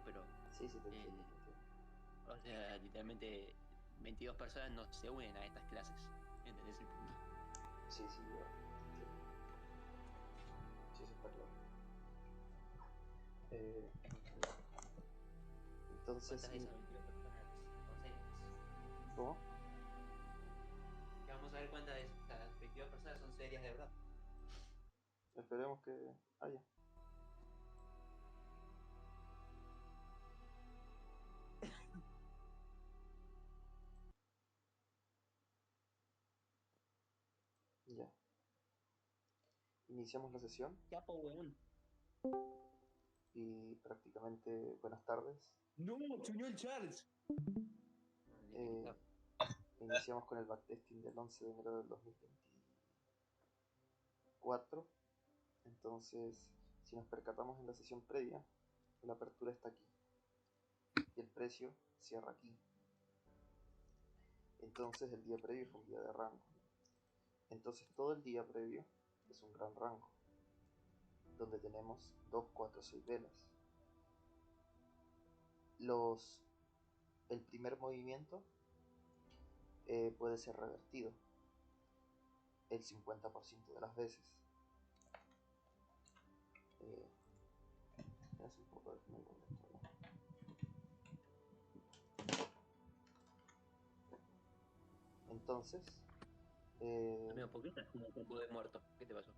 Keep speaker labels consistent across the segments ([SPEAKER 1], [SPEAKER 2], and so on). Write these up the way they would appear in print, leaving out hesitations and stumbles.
[SPEAKER 1] pero,
[SPEAKER 2] Sí, sí, te
[SPEAKER 1] eh,
[SPEAKER 2] entiendo, te entiendo.
[SPEAKER 1] o sea, literalmente 22 personas no se unen a estas clases. ¿Entendés el punto?
[SPEAKER 2] Sí, sí, yo te entiendo. Sí, eso está claro. Eh,
[SPEAKER 1] Es una ¿Cuántas
[SPEAKER 2] entonces,
[SPEAKER 1] de esas 22 personas son serias?
[SPEAKER 2] ¿cómo?
[SPEAKER 1] Que vamos a ver cuántas de esas 22 personas son serias de verdad.
[SPEAKER 2] Esperemos que haya. Ya. Iniciamos la sesión
[SPEAKER 1] Capo, weón.
[SPEAKER 2] y prácticamente buenas tardes.
[SPEAKER 1] No, se unió el Charles.
[SPEAKER 2] Eh, Iniciamos con el backtesting del 11 de enero del 2024. Entonces, si nos percatamos en la sesión previa, la apertura está aquí y el precio cierra aquí. Entonces el día previo fue un día de rango. Entonces todo el día previo es un gran rango, donde tenemos 2, 4, 6 velas. El primer movimiento puede ser revertido el 50% de las veces. Es un poco de movimiento, ¿no? Entonces,
[SPEAKER 1] Amigo, ¿por qué estás como un poco de muerto? ¿Qué te pasó?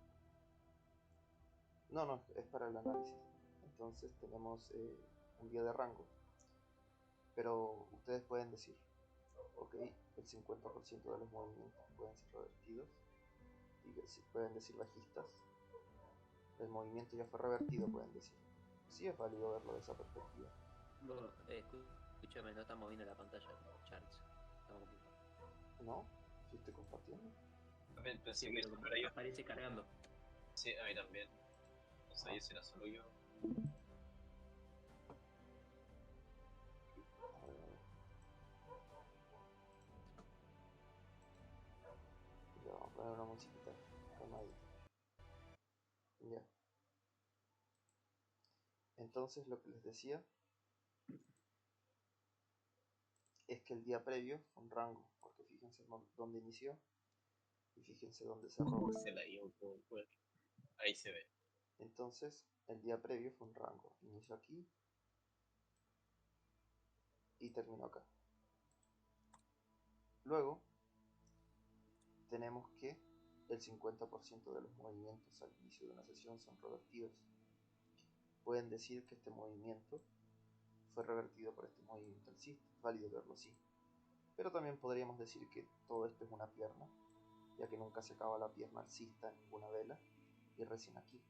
[SPEAKER 2] no, es para el análisis. Entonces tenemos un día de rango, pero ustedes pueden decir, ok, el 50% de los movimientos pueden ser revertidos, y pueden decir bajistas, el movimiento ya fue revertido, pueden decir. Sí es válido verlo de esa perspectiva.
[SPEAKER 1] Vos, escúchame, no estamos viendo la pantalla, Charles. Estamos complicando.
[SPEAKER 2] ¿No? ¿Sí estoy compartiendo?
[SPEAKER 3] También
[SPEAKER 1] Sí,
[SPEAKER 3] pensé que
[SPEAKER 1] pero
[SPEAKER 3] eso
[SPEAKER 1] como
[SPEAKER 3] era yo.
[SPEAKER 1] aparece cargando.
[SPEAKER 3] Sí, a mí también. No
[SPEAKER 2] Ah,
[SPEAKER 3] sabía si era solo yo.
[SPEAKER 2] a ver, ya vamos a poner una musiquita calmadita. Ya. Entonces lo que les decía es que el día previo fue un rango, porque fíjense dónde inició y fíjense dónde cerró.
[SPEAKER 3] Se la dio, pues. Ahí se ve.
[SPEAKER 2] Entonces el día previo fue un rango, inició aquí y terminó acá. Luego tenemos que el 50% de los movimientos al inicio de una sesión son revertidos. Pueden decir que este movimiento fue revertido por este movimiento alcista, es válido verlo así. Pero también podríamos decir que todo esto es una pierna, ya que nunca se acaba la pierna alcista en ninguna vela, y recién aquí.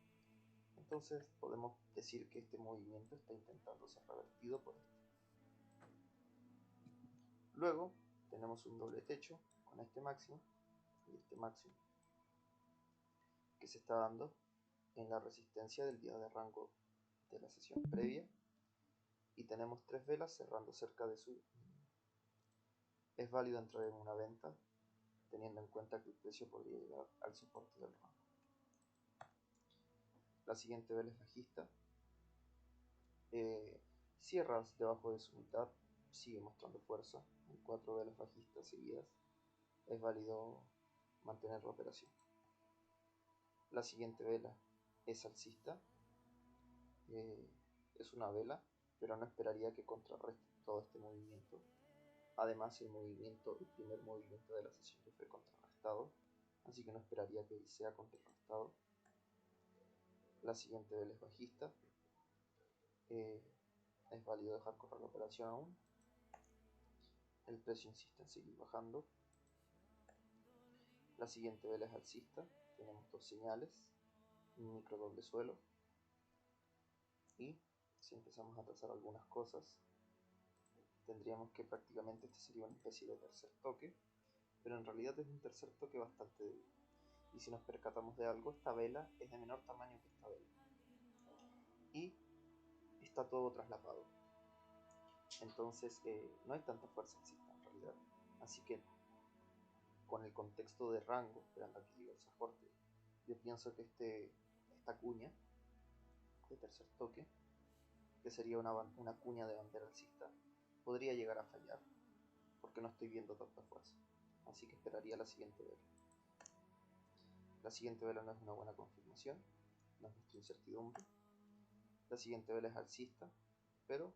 [SPEAKER 2] Entonces podemos decir que este movimiento está intentando ser revertido por esto. Luego tenemos un doble techo con este máximo y este máximo, que se está dando en la resistencia del día de rango de la sesión previa, y tenemos tres velas cerrando cerca de su. Es válido entrar en una venta teniendo en cuenta que el precio podría llegar al soporte del rango. La siguiente vela es bajista, cierras debajo de su mitad, sigue mostrando fuerza en 4 velas bajistas seguidas, es válido mantener la operación. La siguiente vela es alcista, es una vela, pero no esperaría que contrarreste todo este movimiento. Además, el primer movimiento de la sesión que fue contrarrestado, así que no esperaría que sea contrarrestado. La siguiente vela es bajista, es válido dejar correr la operación aún. El precio insiste en seguir bajando. La siguiente vela es alcista, tenemos dos señales, un micro doble suelo, y si empezamos a trazar algunas cosas, tendríamos que prácticamente este sería una especie de tercer toque, pero en realidad es un tercer toque bastante débil. Y si nos percatamos de algo, esta vela es de menor tamaño que esta vela, y está todo traslapado. Entonces no hay tanta fuerza alcista en realidad. Así que con el contexto de rango, esperando a que llegue el soporte, yo pienso que esta cuña de tercer toque que sería una cuña de bandera alcista, podría llegar a fallar, porque no estoy viendo tanta fuerza. Así que esperaría la siguiente vela. La siguiente vela no es una buena confirmación, nos muestra incertidumbre. La siguiente vela es alcista, pero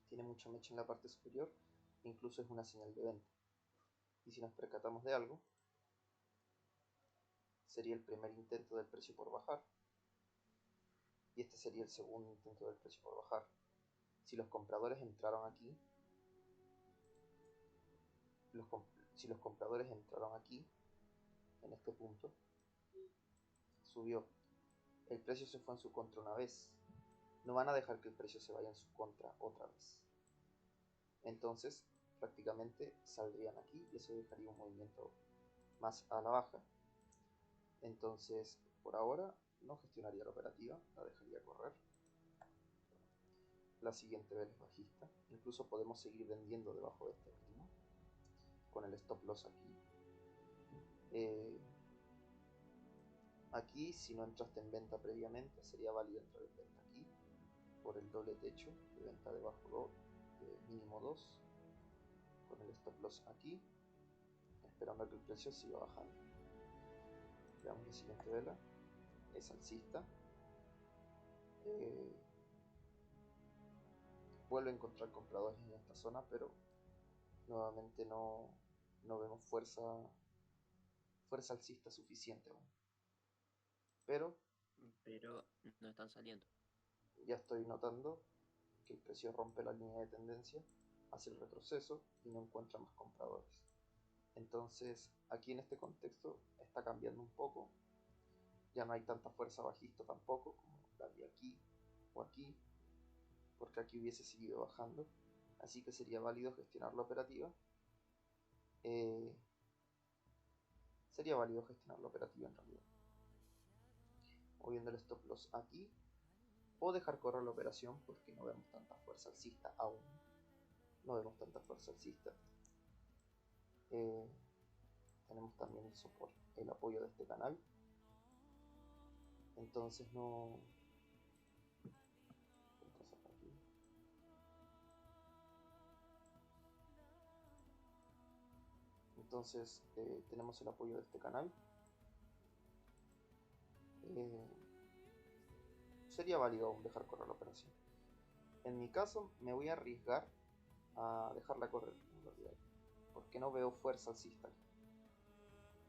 [SPEAKER 2] tiene mucha mecha en la parte superior, incluso es una señal de venta. Y si nos percatamos de algo, sería el primer intento del precio por bajar, y este sería el segundo intento del precio por bajar. Si los compradores entraron aquí, si los compradores entraron aquí, en este punto, subió. El precio se fue en su contra una vez. No van a dejar que el precio se vaya en su contra otra vez. Entonces, prácticamente saldrían aquí y eso dejaría un movimiento más a la baja. Entonces, por ahora, no gestionaría la operativa, la dejaría correr. La siguiente vela es bajista. Incluso podemos seguir vendiendo debajo de este mínimo, con el stop loss aquí. Aquí, si no entraste en venta previamente, sería válido entrar en venta aquí, por el doble techo de venta debajo de mínimo 2, con el stop loss aquí, esperando a que el precio siga bajando. Veamos la siguiente vela, es alcista. Vuelve a encontrar compradores en esta zona, pero nuevamente no vemos fuerza alcista suficiente aún. Pero
[SPEAKER 1] no están saliendo.
[SPEAKER 2] ya estoy notando que el precio rompe la línea de tendencia, hace el retroceso y no encuentra más compradores. Entonces aquí en este contexto está cambiando un poco, ya no hay tanta fuerza bajista tampoco como la de aquí o aquí, porque aquí hubiese seguido bajando, así que sería válido gestionar la operativa. Sería válido gestionar la operativa en realidad, moviendo el stop loss aquí, o dejar correr la operación porque no vemos tanta fuerza alcista aún. No vemos tanta fuerza alcista. Tenemos también el soporte, el apoyo de este canal. Entonces no... Entonces tenemos el apoyo de este canal. Sería válido aún dejar correr la operación. En mi caso me voy a arriesgar a dejarla correr en realidad, porque no veo fuerza alcista.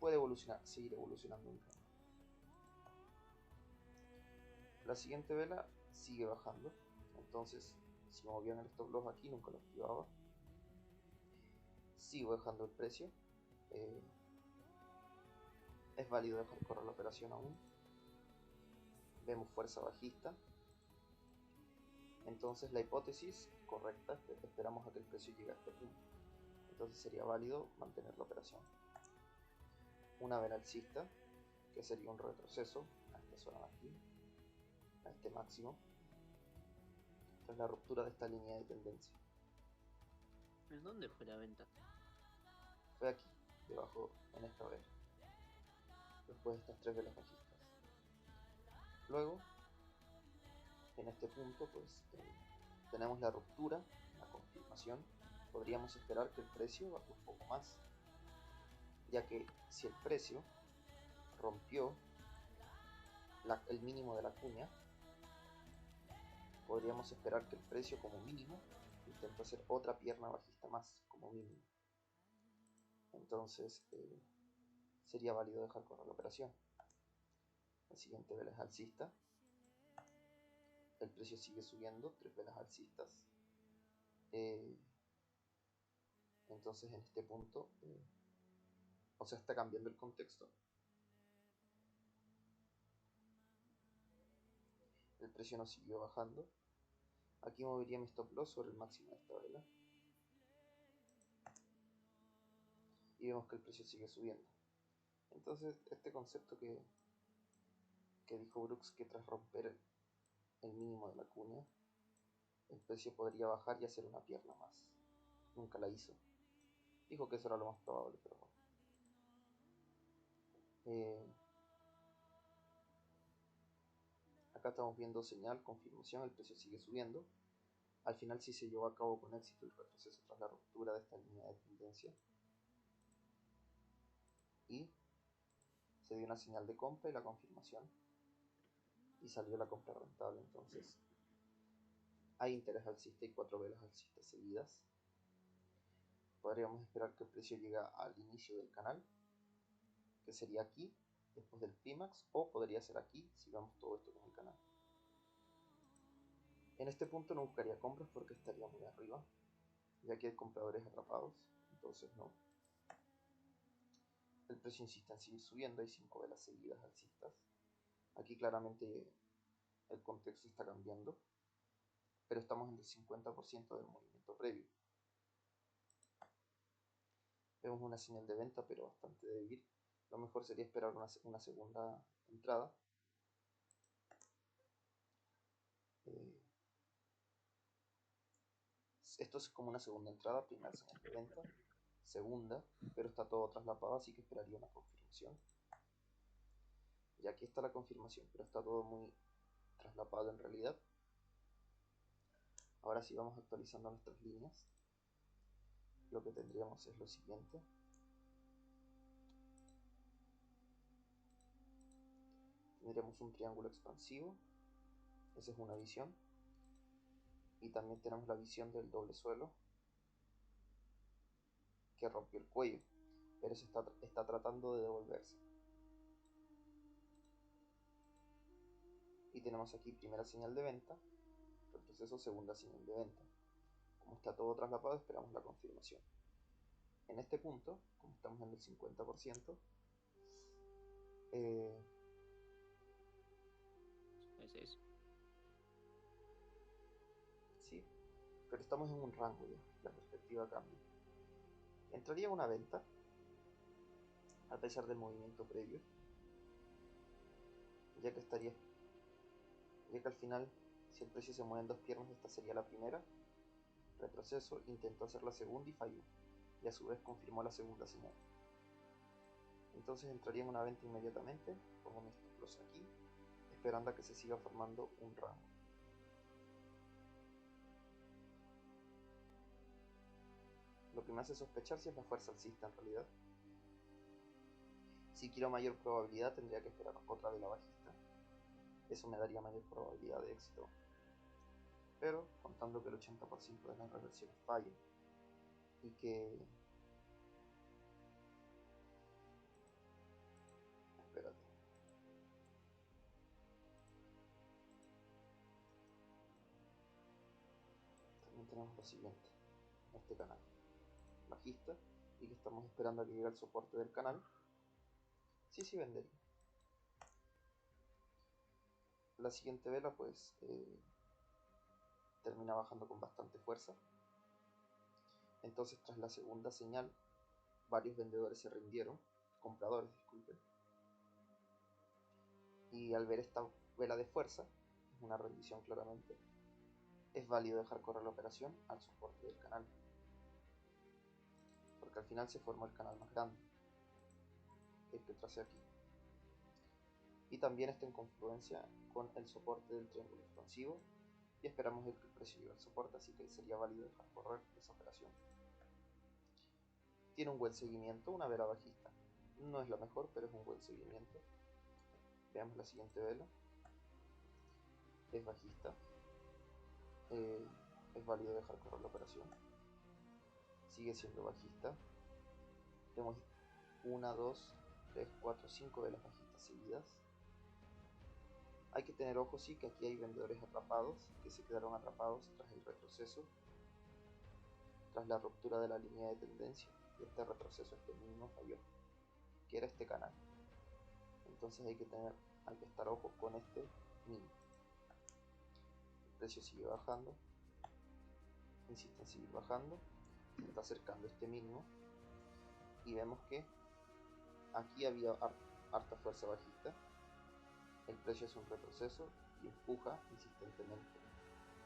[SPEAKER 2] Puede evolucionar, seguir evolucionando un rato. La siguiente vela sigue bajando, entonces si movían el stop loss aquí nunca lo activaba. Sigo dejando el precio. Es válido dejar correr la operación aún. Vemos fuerza bajista. Entonces la hipótesis correcta, esperamos a que el precio llegue a este punto. Entonces sería válido mantener la operación. Una vela alcista, que sería un retroceso a esta zona de aquí, a este máximo, tras la ruptura de esta línea de tendencia.
[SPEAKER 1] ¿En dónde fue la venta?
[SPEAKER 2] Fue aquí, debajo, en esta vela, después de estas tres velas bajistas. Luego, en este punto, pues tenemos la ruptura, la confirmación. Podríamos esperar que el precio baje un poco más, ya que si el precio rompió el mínimo de la cuña, podríamos esperar que el precio como mínimo intente hacer otra pierna bajista más como mínimo. Entonces sería válido dejar correr la operación. La siguiente vela es alcista. El precio sigue subiendo, tres velas alcistas. Entonces en este punto, o sea, está cambiando el contexto. El precio no siguió bajando. Aquí movería mi stop loss sobre el máximo de esta vela. Y vemos que el precio sigue subiendo. Entonces este concepto que dijo Brooks, que tras romper el mínimo de la cuña, el precio podría bajar y hacer una pierna más. Nunca la hizo. Dijo que eso era lo más probable, pero bueno. Acá estamos viendo señal, confirmación, el precio sigue subiendo. Al final sí se llevó a cabo con éxito el retroceso tras la ruptura de esta línea de tendencia. Y se dio una señal de compra y la confirmación. Y salió la compra rentable. Entonces hay interés alcista y 4 velas alcistas seguidas. Podríamos esperar que el precio llegue al inicio del canal, que sería aquí, después del clímax, o podría ser aquí si vemos todo esto como el canal. En este punto no buscaría compras porque estaría muy arriba, ya que hay compradores atrapados, entonces no. El precio insiste en seguir subiendo, hay 5 velas seguidas alcistas. Aquí claramente el contexto está cambiando, pero estamos en el 50% del movimiento previo. Vemos una señal de venta, pero bastante débil. Lo mejor sería esperar una segunda entrada. Esto es como una segunda entrada, primera señal de venta, segunda, pero está todo traslapado, así que esperaría una confirmación. Y aquí está la confirmación, pero está todo muy traslapado en realidad. Ahora sí vamos actualizando nuestras líneas. Lo que tendríamos es lo siguiente. Tendríamos un triángulo expansivo, esa es una visión. Y también tenemos la visión del doble suelo, que rompió el cuello, pero se está tratando de devolverse. Y tenemos aquí primera señal de venta, retroceso, segunda señal de venta. Como está todo traslapado, esperamos la confirmación. En este punto, como estamos en el 50%,
[SPEAKER 1] ¿Es eso?
[SPEAKER 2] sí, pero estamos en un rango ya, la perspectiva cambia. Entraría una venta, a pesar del movimiento previo, ya que al final, si el precio se mueve en dos piernas, esta sería la primera. Retroceso, intentó hacer la segunda y falló, y a su vez confirmó la segunda señal. Entonces entraría en una venta inmediatamente, pongo mis stop loss aquí, esperando a que se siga formando un rango. Lo que me hace sospechar si es la fuerza alcista en realidad. Si quiero mayor probabilidad tendría que esperar otra vela bajista. Eso me daría mayor probabilidad de éxito. Pero contando que el 80% de las reversiones fallen y que... Espérate. También tenemos lo siguiente, este canal bajista, y que estamos esperando a que llegue el soporte del canal. Sí vendería. La siguiente vela pues termina bajando con bastante fuerza. Entonces tras la segunda señal varios vendedores se rindieron, compradores disculpen, y al ver esta vela de fuerza, es una rendición claramente, es válido dejar correr la operación al soporte del canal, porque al final se formó el canal más grande, el que tracé aquí, y también está en confluencia con el soporte del triángulo expansivo, y esperamos que el precio llegue al soporte, así que sería válido dejar correr esa operación. Tiene un buen seguimiento, una vela bajista, no es la mejor, pero es un buen seguimiento. Veamos la siguiente vela, es bajista, es válido dejar correr la operación, sigue siendo bajista. Tenemos 1, 2, 3, 4, 5 velas bajistas seguidas. Hay que tener ojo, sí, que aquí hay vendedores atrapados, que se quedaron atrapados tras el retroceso, tras la ruptura de la línea de tendencia, y este retroceso, este mínimo falló, que era este canal. Entonces hay que estar ojo con este mínimo. El precio sigue bajando, insiste en seguir bajando, se está acercando este mínimo, y vemos que aquí había harta fuerza bajista. El precio es un retroceso y empuja insistentemente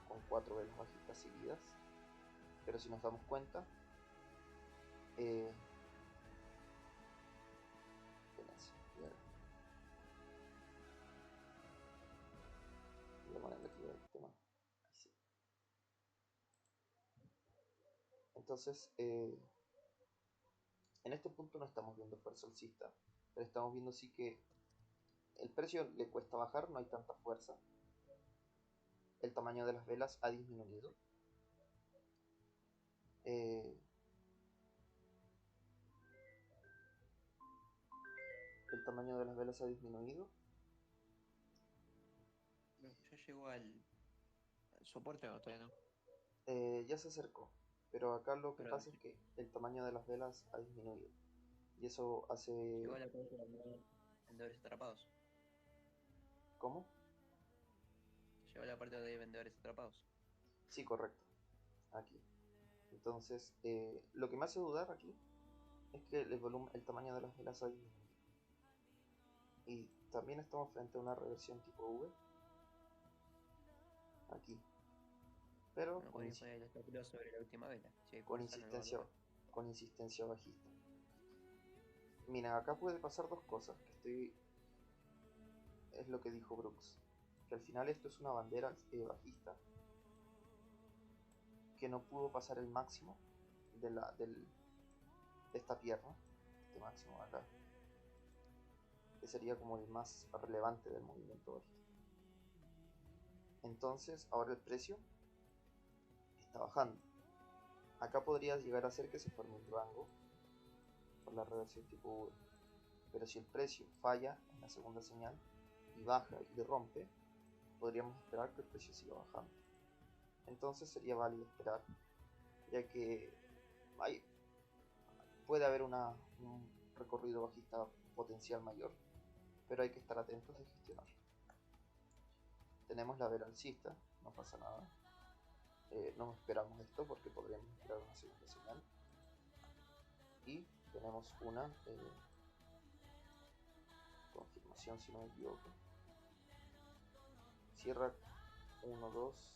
[SPEAKER 2] con 4 velas bajistas seguidas, pero si nos damos cuenta, negativa del tema. Ahí sí. Entonces, en este punto no estamos viendo fuerza alcista, pero estamos viendo sí que el precio le cuesta bajar, no hay tanta fuerza. El tamaño de las velas ha disminuido. El tamaño de las velas ha disminuido.
[SPEAKER 1] ¿Ya llegó al soporte o todavía no?
[SPEAKER 2] Ya se acercó, pero acá lo que
[SPEAKER 1] Pero
[SPEAKER 2] pasa es que el tamaño de las velas ha disminuido. Y eso hace...
[SPEAKER 1] llegó a la parte de vendedores atrapados.
[SPEAKER 2] ¿Cómo?
[SPEAKER 1] Llegó a la parte de vendedores atrapados.
[SPEAKER 2] Sí, correcto. Aquí. Entonces, lo que me hace dudar aquí es que el tamaño de las velas ha disminuido. Y también estamos frente a una reversión tipo V. Aquí. Pero
[SPEAKER 1] Bueno, podría poner el especulo sobre la última vela. Si hay
[SPEAKER 2] con
[SPEAKER 1] fuerza no lo va a tocar.
[SPEAKER 2] con insistencia bajista. Mira, acá puede pasar dos cosas. Es lo que dijo Brooks. Que al final esto es una bandera bajista. Que no pudo pasar el máximo de esta pierna. Este máximo de acá. Que sería como el más relevante del movimiento bajista. Entonces, ahora el precio está bajando. Acá podría llegar a ser que se forme un rango por la reversión tipo V. Pero si el precio falla en la segunda señal y baja y rompe, podríamos esperar que el precio siga bajando. Entonces sería válido esperar, ya que puede haber un recorrido bajista potencial mayor, pero hay que estar atentos y gestionarlo. Tenemos la vela alcista, no pasa nada. No esperamos esto porque podríamos esperar una segunda señal. Y tenemos una confirmación, si no me equivoco. Cierra 1, 2.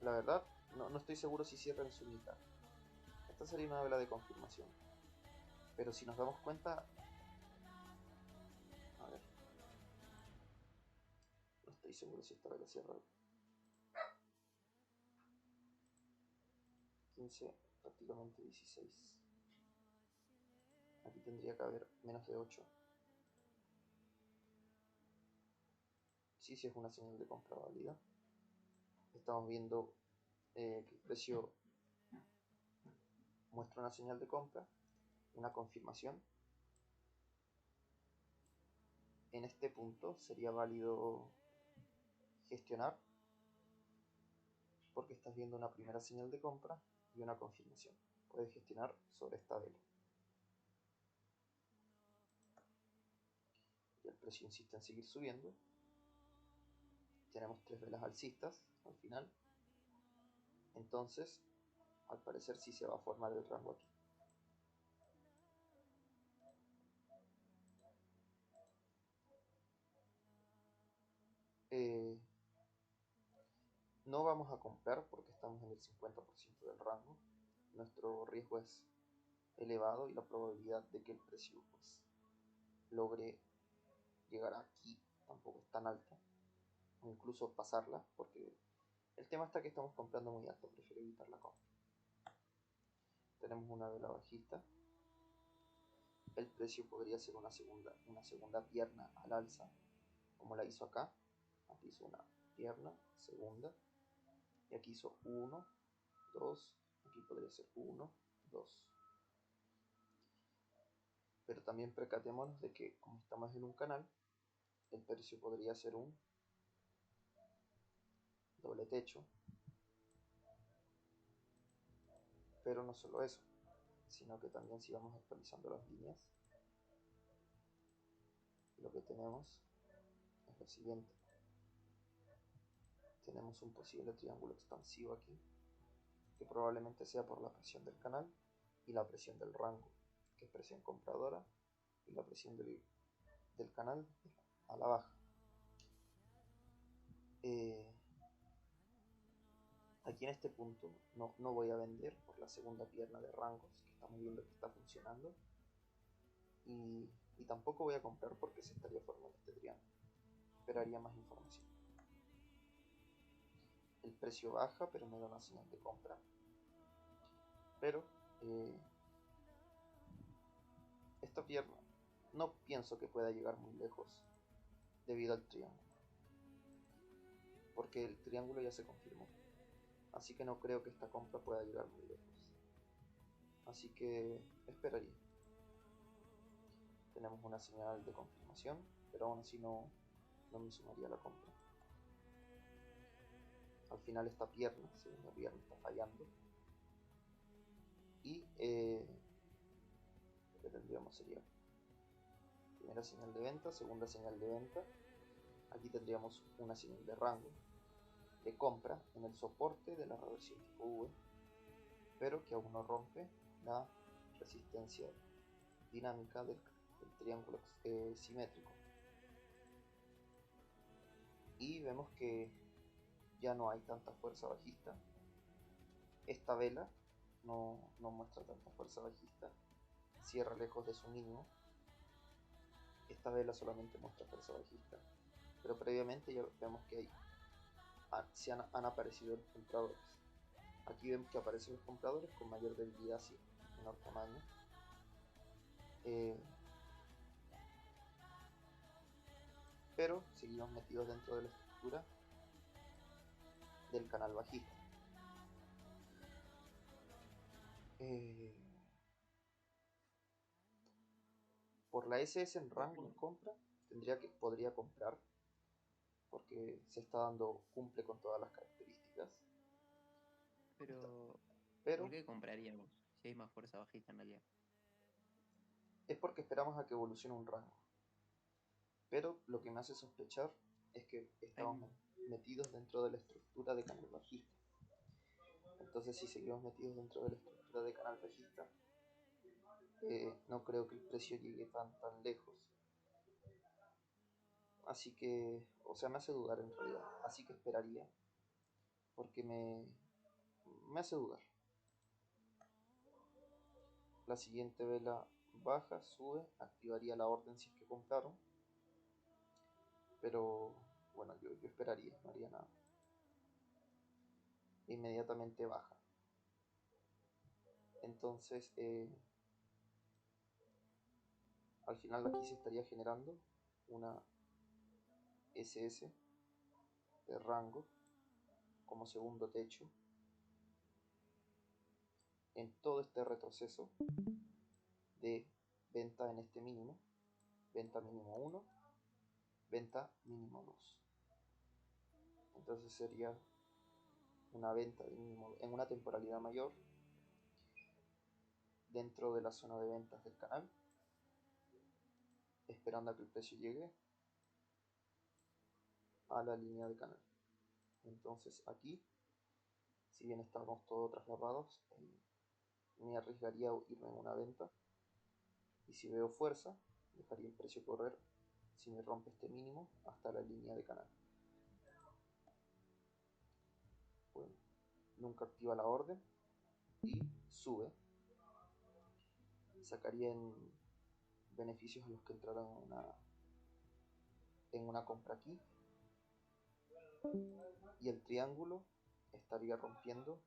[SPEAKER 2] La verdad, no estoy seguro si cierra en su mitad. Esta sería una vela de confirmación. Pero si nos damos cuenta... A ver. No estoy seguro si esta vela cierra 15, prácticamente 16. Aquí tendría que haber menos de 8. Sí, es una señal de compra válida. Estamos viendo que el precio muestra una señal de compra, una confirmación. En este punto sería válido gestionar porque estás viendo una primera señal de compra y una confirmación. Puedes gestionar sobre esta vela. Y el precio insiste en seguir subiendo. Tenemos 3 velas alcistas al final. Entonces, al parecer sí se va a formar el rango aquí. No vamos a comprar porque estamos en el 50% del rango. Nuestro riesgo es elevado y la probabilidad de que el precio pues, logre llegar aquí tampoco es tan alta. O incluso pasarla, porque el tema está que estamos comprando muy alto, prefiero evitar la compra. Tenemos una vela bajista. El precio podría ser una segunda pierna al alza, como la hizo acá. Aquí hizo una pierna, segunda, y aquí hizo 1, 2, aquí podría ser 1, 2. Pero también percatémonos de que como estamos en un canal, el precio podría ser un doble techo. Pero no solo eso, sino que también si vamos actualizando las líneas, lo que tenemos es lo siguiente. Tenemos un posible triángulo expansivo aquí, que probablemente sea por la presión del canal y la presión del rango, que es presión compradora, y la presión del canal a la baja. Aquí en este punto no voy a vender por la segunda pierna de rangos que estamos viendo que está funcionando, y tampoco voy a comprar porque se estaría formando este triángulo. Esperaría más información. precio baja, pero me da una señal de compra. Pero esta pierna no pienso que pueda llegar muy lejos debido al triángulo, porque el triángulo ya se confirmó, así que no creo que esta compra pueda llegar muy lejos, así que esperaría. Tenemos una señal de confirmación, pero aún así no me sumaría la compra. Al final esta pierna, segunda pierna, está fallando, y lo que tendríamos sería primera señal de venta, segunda señal de venta. Aquí tendríamos una señal de rango de compra en el soporte de la reversión tipo V, pero que aún no rompe la resistencia dinámica del triángulo simétrico. Y vemos que ya no hay tanta fuerza bajista. Esta vela no muestra tanta fuerza bajista, cierra lejos de su mínimo. Esta vela solamente muestra fuerza bajista, pero previamente ya vemos que han aparecido los compradores. Aquí vemos que aparecen los compradores con mayor debilidad, sí, menor tamaño. Pero seguimos metidos dentro de la estructura del canal bajista. Por la SS en rango en compra podría comprar, porque se está dando, cumple con todas las características.
[SPEAKER 1] Pero
[SPEAKER 2] Pero
[SPEAKER 1] ¿por qué compraríamos si hay más fuerza bajista en realidad?
[SPEAKER 2] es porque esperamos a que evolucione un rango. Pero lo que me hace sospechar es que estamos metidos dentro de la estructura de canal bajista. Entonces, si seguimos metidos dentro de la estructura de canal bajista, no creo que el precio llegue tan lejos. Así que, o sea, me hace dudar en realidad. Así que esperaría, porque me hace dudar. La siguiente vela baja, sube, activaría la orden si es que compraron. Pero bueno, yo esperaría, no haría nada. Inmediatamente baja. Entonces, al final aquí se estaría generando una SS de rango como segundo techo en todo este retroceso de venta en este mínimo, venta mínimo 1, venta mínimo 2. Entonces sería una venta de mínimo en una temporalidad mayor dentro de la zona de ventas del canal, esperando a que el precio llegue a la línea de canal. Entonces aquí, si bien estamos todos traslapados, me arriesgaría a irme en una venta, y si veo fuerza, dejaría el precio correr si me rompe este mínimo hasta la línea de canal. Bueno, nunca activa la orden y sube. Sacaría en beneficios a los que entraron en una compra aquí, y el triángulo estaría rompiendo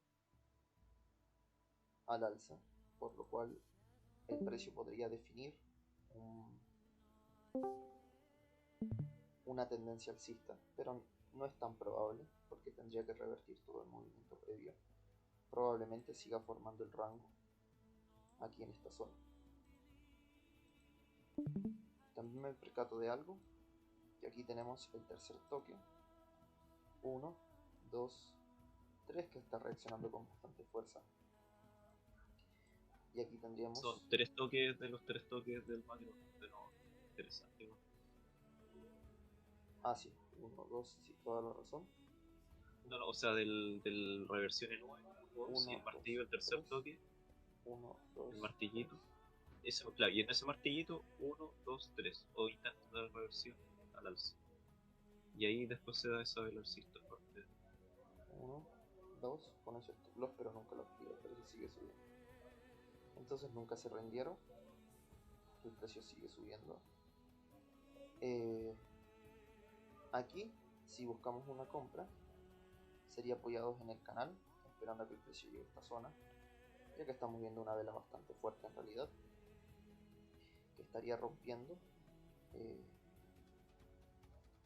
[SPEAKER 2] al alza, por lo cual el precio podría definir una tendencia alcista, pero no es tan probable porque tendría que revertir todo el movimiento previo. Probablemente siga formando el rango aquí en esta zona. También me percato de algo, que aquí tenemos el tercer toque, 1, 2, 3, que está reaccionando con bastante fuerza. Y aquí tendríamos...
[SPEAKER 3] Son 3 toques de los 3 toques del macro, pero interesante.
[SPEAKER 2] Ah, sí, 1, 2, sí, toda la razón.
[SPEAKER 3] No, o sea, del reversión en 1, y el martillo, el tercer
[SPEAKER 2] 3,
[SPEAKER 3] toque,
[SPEAKER 2] 1, 2,
[SPEAKER 3] el martillito.
[SPEAKER 2] 3.
[SPEAKER 3] Eso, claro, y en ese martillito, 1, 2, 3, o intento de reversión al alza. Y ahí después se da esa velocidad.
[SPEAKER 2] 1, 2, con ese stop loss, pero nunca lo activa, pero se sigue subiendo. Entonces nunca se rindieron, el precio sigue subiendo. Aquí, si buscamos una compra, sería apoyados en el canal, esperando a que el precio llegue a esta zona, ya que estamos viendo una vela bastante fuerte en realidad, que estaría rompiendo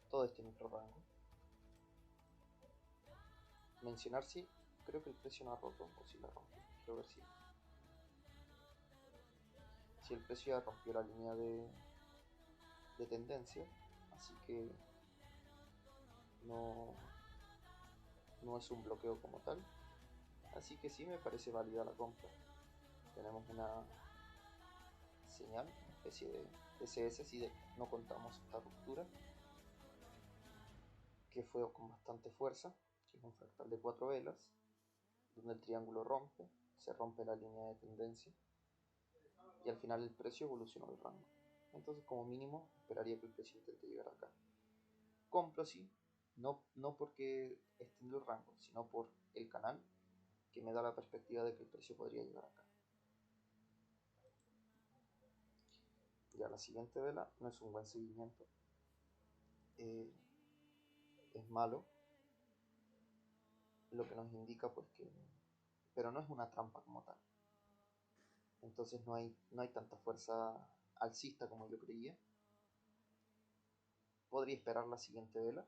[SPEAKER 2] todo este micro rango. Mencionar si creo que el precio no ha roto o si la rompió. Quiero ver si el precio ya rompió la línea de tendencia, así que no es un bloqueo como tal, así que sí me parece válida la compra. Tenemos una señal, una especie de SS si no contamos esta ruptura, que fue con bastante fuerza, que es un fractal de 4 velas, donde el triángulo se rompe la línea de tendencia y al final el precio evolucionó el rango. Entonces como mínimo esperaría que el precio intente llegar acá. Compro sí, no porque esté en el rango, sino por el canal, que me da la perspectiva de que el precio podría llegar acá. Ya la siguiente vela no es un buen seguimiento, es malo, lo que nos indica pues que, pero no es una trampa como tal, entonces no hay tanta fuerza alcista como yo creía. Podría esperar la siguiente vela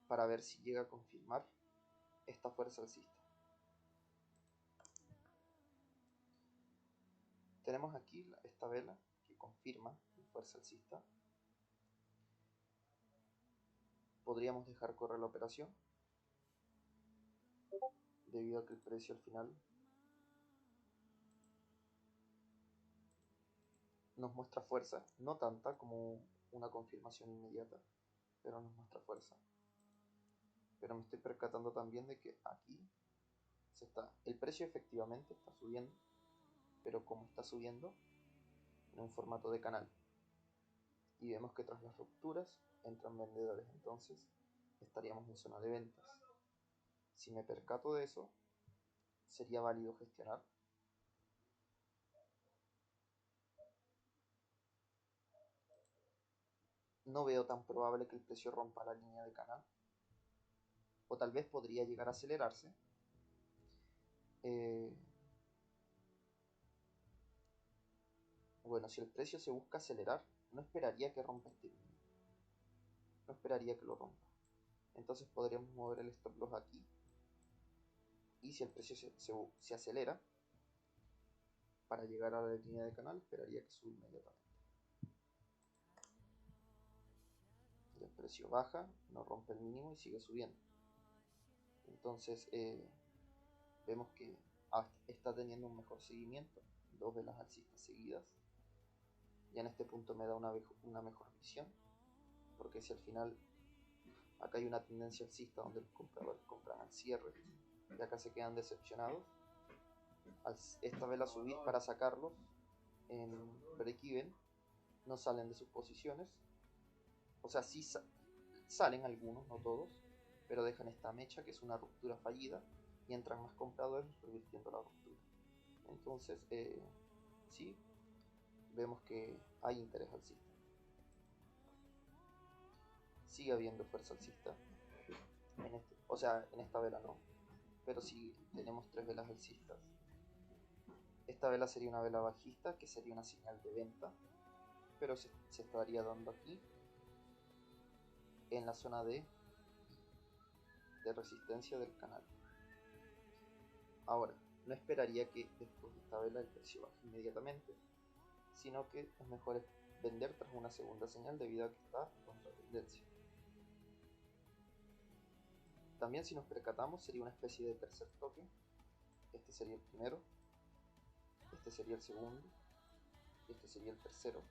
[SPEAKER 2] para ver si llega a confirmar esta fuerza alcista. Tenemos aquí esta vela que confirma la fuerza alcista. Podríamos dejar correr la operación debido a que el precio al final nos muestra fuerza, no tanta como una confirmación inmediata, pero nos muestra fuerza. Pero me estoy percatando también de que aquí el precio efectivamente está subiendo, pero como está subiendo en un formato de canal, y vemos que tras las rupturas entran vendedores, entonces estaríamos en zona de ventas. Si me percato de eso, sería válido gestionar. No veo tan probable que el precio rompa la línea de canal, o tal vez podría llegar a acelerarse. Bueno, si el precio se busca acelerar, no esperaría que rompa este mínimo, no esperaría que lo rompa. Entonces podríamos mover el stop loss aquí, y si el precio se acelera para llegar a la línea de canal, esperaría que suba inmediatamente. Y el precio baja, no rompe el mínimo y sigue subiendo. Entonces vemos que está teniendo un mejor seguimiento, 2 velas alcistas seguidas. Ya en este punto me da una mejor visión, porque si al final acá hay una tendencia alcista donde los compradores compran al cierre y acá se quedan decepcionados, al esta vela subir para sacarlos en break-even, no salen de sus posiciones, o sea, sí salen algunos, no todos, pero dejan esta mecha que es una ruptura fallida y entran más compradores revirtiendo la ruptura. Entonces sí, vemos que hay interés alcista, sigue habiendo fuerza alcista en esta vela no, pero si tenemos 3 velas alcistas. Esta vela sería una vela bajista, que sería una señal de venta, pero se estaría dando aquí en la zona de resistencia del canal. Ahora, no esperaría que después de esta vela el precio baje inmediatamente, sino que es mejor vender tras una segunda señal debido a que está en contra tendencia. También, si nos percatamos, sería una especie de tercer toque. Este sería el primero, este sería el segundo y este sería el tercero.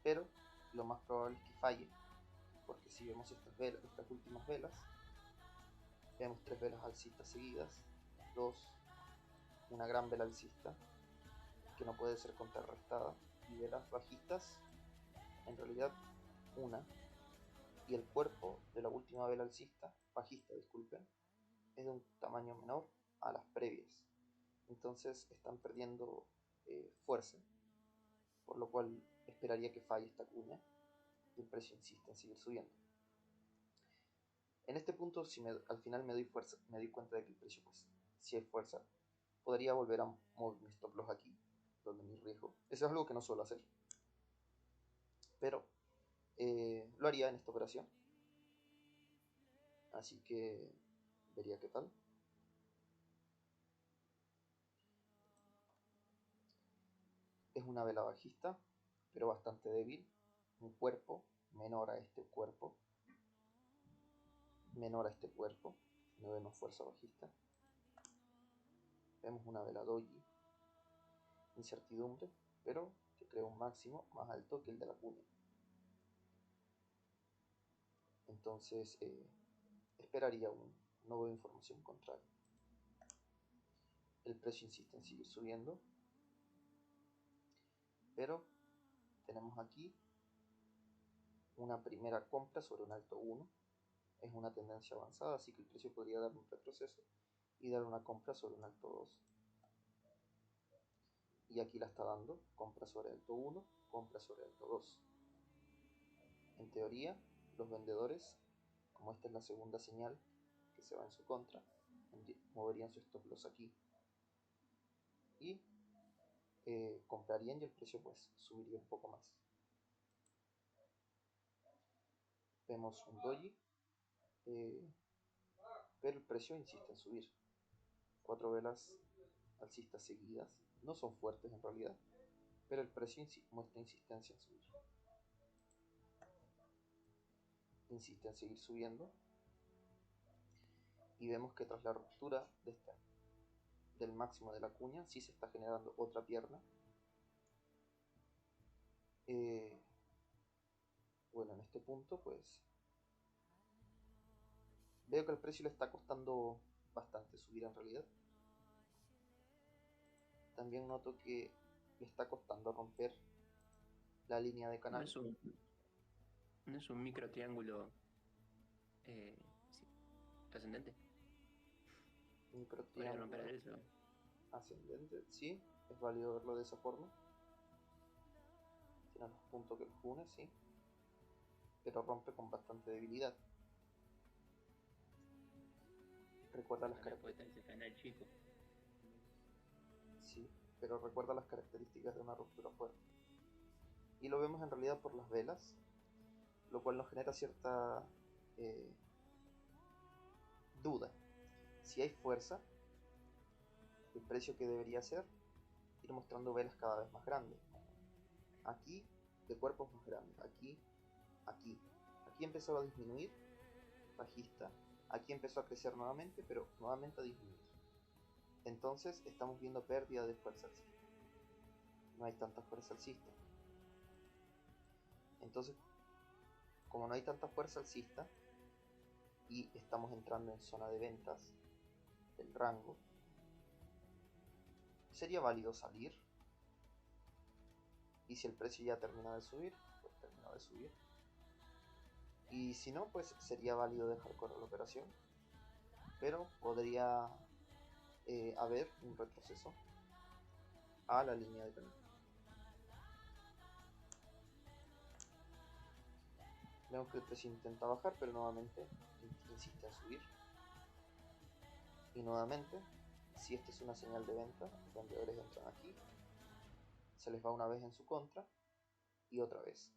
[SPEAKER 2] Pero lo más probable es que falle, porque si vemos estas últimas velas, vemos 3 velas alcistas seguidas, una gran vela alcista que no puede ser contrarrestada, y velas bajistas, en realidad una, y el cuerpo de la última vela bajista, disculpen, es de un tamaño menor a las previas. Entonces están perdiendo fuerce, por lo cual esperaría que falle esta cuña y el precio insiste en seguir subiendo. En este punto, si al final me doy cuenta de que el precio, pues, si hay fuerza, podría volver a mover mi stop loss aquí, donde mi riesgo. Eso es algo que no suelo hacer, pero lo haría en esta operación. Así que vería qué tal. Es una vela bajista, pero bastante débil. Un cuerpo menor a este cuerpo. No vemos fuerza bajista. Vemos una vela doji. Incertidumbre, pero que crea un máximo más alto que el de la cuña. Entonces esperaría no veo información contraria. El precio insiste en seguir subiendo, pero tenemos aquí una primera compra sobre un alto 1. Es una tendencia avanzada, así que el precio podría dar un retroceso y dar una compra sobre un alto 2. Y aquí la está dando, compra sobre alto 1, compra sobre alto 2. En teoría, los vendedores, como esta es la segunda señal que se va en su contra, moverían su stop loss aquí y comprarían y el precio pues subiría un poco más. Vemos un doji, pero el precio insiste en subir. 4 velas alcistas seguidas, no son fuertes en realidad, pero el precio muestra insistencia en subir. Insiste en seguir subiendo y vemos que tras la ruptura del máximo de la cuña sí se está generando otra pierna. Bueno, en este punto pues veo que el precio le está costando bastante subir en realidad. También noto que le está costando romper la línea de canal.
[SPEAKER 1] No es un micro triángulo ascendente.
[SPEAKER 2] Micro
[SPEAKER 1] Podría romper
[SPEAKER 2] triángulo
[SPEAKER 1] eso.
[SPEAKER 2] ascendente, sí, es válido verlo de esa forma. Tiene los puntos que los une, sí, pero rompe con bastante debilidad. Recuerda las características. Sí, pero recuerda las características de una ruptura fuerte. Y lo vemos en realidad por las velas, lo cual nos genera cierta duda. Si hay fuerza, el precio que debería ser ir mostrando velas cada vez más grandes. Aquí de cuerpos más grandes, aquí empezó a disminuir, bajista, aquí empezó a crecer nuevamente, pero nuevamente a disminuir. Entonces estamos viendo pérdida de fuerza alcista. No hay tanta fuerza alcista. Entonces, como no hay tanta fuerza alcista y estamos entrando en zona de ventas del rango, sería válido salir. Y si el precio ya termina de subir, pues terminó de subir. Y si no, pues sería válido dejar correr la operación, pero podría haber un retroceso a la línea de canal. Vemos que el precio intenta bajar, pero nuevamente insiste en subir. Y nuevamente, si esta es una señal de venta, los vendedores entran aquí, se les va una vez en su contra y otra vez